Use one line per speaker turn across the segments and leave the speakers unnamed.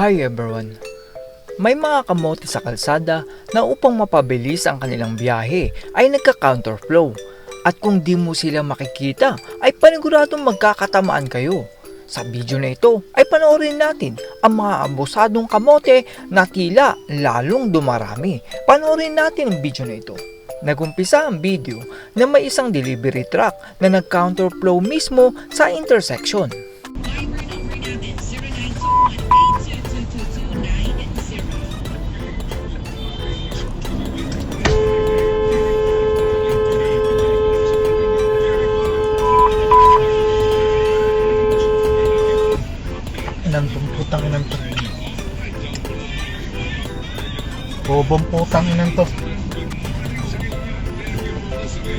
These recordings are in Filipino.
Hi everyone! May mga kamote sa kalsada na upang mapabilis ang kanilang biyahe ay nagka-counterflow. At kung di mo sila makikita ay paniguradong magkakatamaan kayo. Sa video na ito ay panoorin natin ang mga abusadong kamote na tila lalong dumarami. Panoorin natin ang video na ito. Nagumpisa ang video na may isang delivery truck na nag-counterflow mismo sa intersection.
Putang inan to. Bobong putang inan to.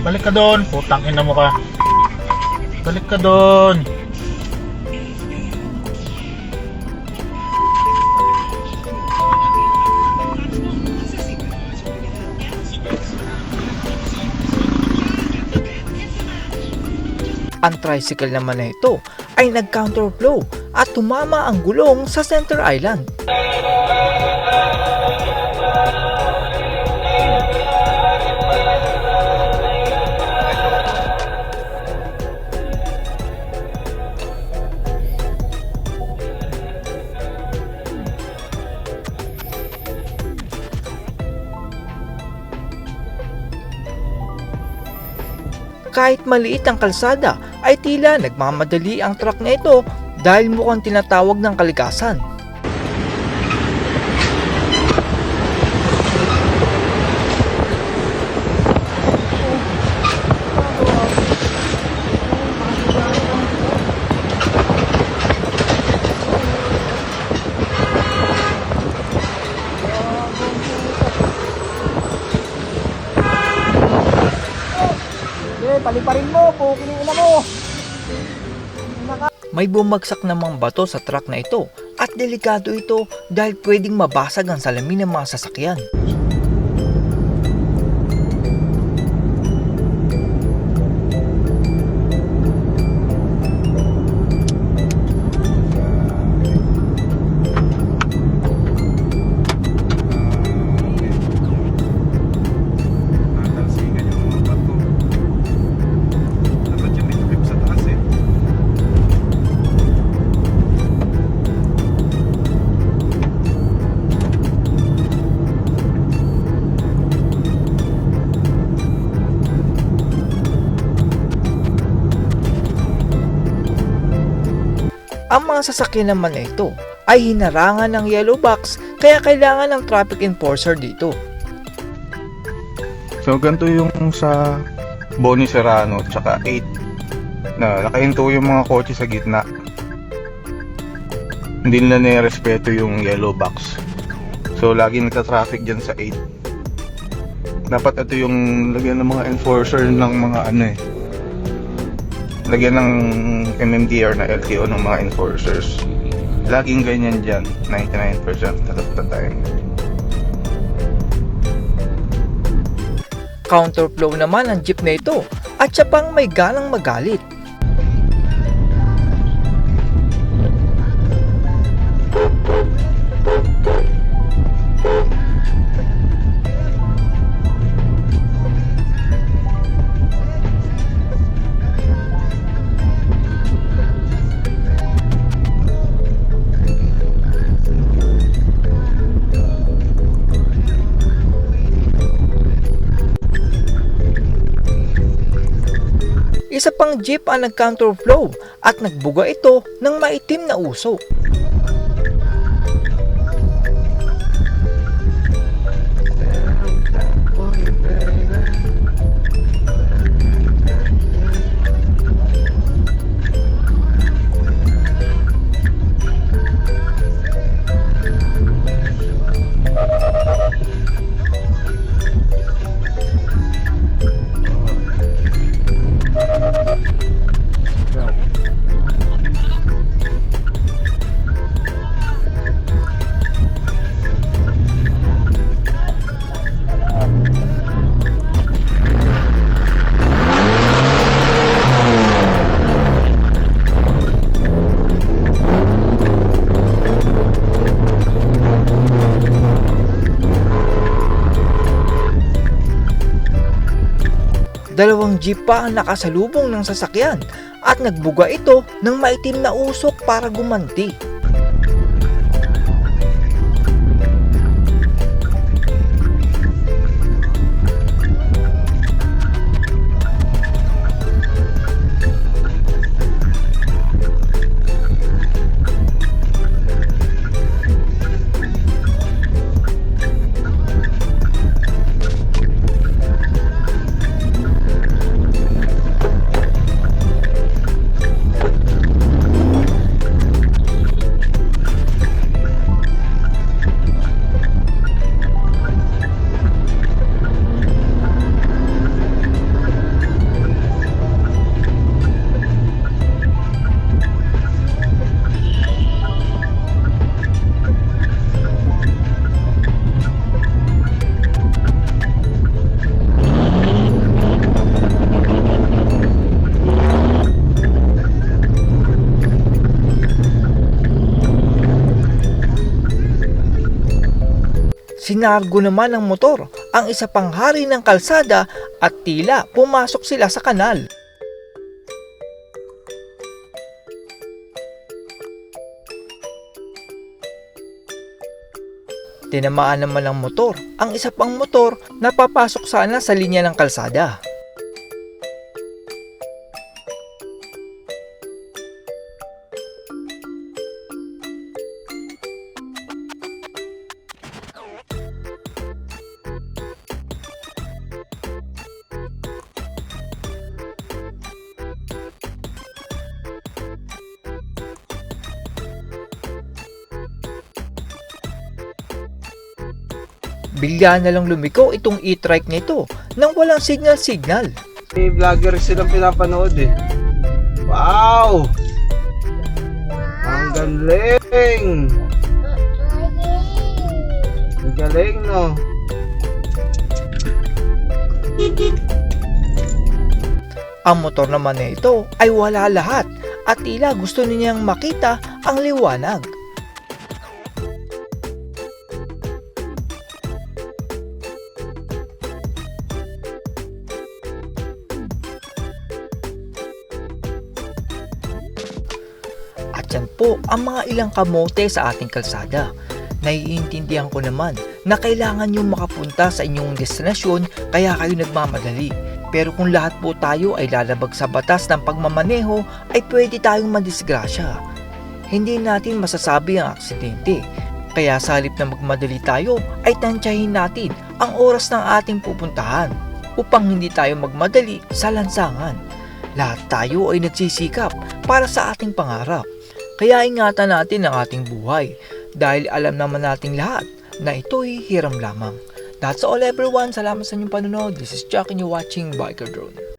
Balik ka doon, putang ina mo ka. Balik ka doon.
Ang tricycle naman na ito ay nag-counterflow at tumama ang gulong sa center island. Kahit maliit ang kalsada ay tila nagmamadali ang truck na ito dahil mukhang tinatawag ng kalikasan.
Paliparin mo, pukin ina mo.
May bumagsak namang bato sa truck na ito at delikado ito dahil pwedeng mabasag ang salamin ng mga sasakyan. Ang mga sasakyan naman na ito ay hinarangan ng yellow box kaya kailangan ng traffic enforcer dito.
So ganito yung sa Boni Serrano tsaka 8 na nakahinto yung mga kotse sa gitna. Hindi nila nirespeto yung yellow box. So lagi nagka-traffic dyan sa 8. Dapat ito yung lagyan ng mga enforcer ng mga lagyan ng MMDR na LTO ng mga enforcers. Laging ganyan dyan, 99% of the time.
Counterflow naman ang jeep na ito at siya pang may ganang magalit. Isa pang jeep ang nag-counterflow at nagbuga ito ng maitim na usok. Dalawang jeep pa ang nakasalubong ng sasakyan at nagbuga ito ng maitim na usok para gumanti. Sinargo naman ng motor ang isa pang hari ng kalsada at tila pumasok sila sa kanal. Tinamaan naman ng motor ang isa pang motor na papasok sana sa linya ng kalsada. Bigla na lang lumiko itong e-trike nito nang walang signal-signal.
May vlogger silang pinapanood eh. Wow! Ang galing! Ang galing, no?
Ang motor naman na ito ay wala lahat at tila gusto niyang makita ang liwanag. At yan po ang mga ilang kamote sa ating kalsada. Naiintindihan ko naman na kailangan nyo makapunta sa inyong destinasyon kaya kayo nagmamadali. Pero kung lahat po tayo ay lalabag sa batas ng pagmamaneho ay pwede tayong madisgrasya. Hindi natin masasabi ang aksidente. Kaya sa halip na magmadali tayo ay tansyahin natin ang oras ng ating pupuntahan upang hindi tayo magmadali sa lansangan. Lahat tayo ay nagsisikap para sa ating pangarap. Kaya ingatan natin ang ating buhay dahil alam naman nating lahat na ito'y hiram lamang. That's all everyone. Salamat sa inyong panonood. This is Chuck and you're watching Biker Drone.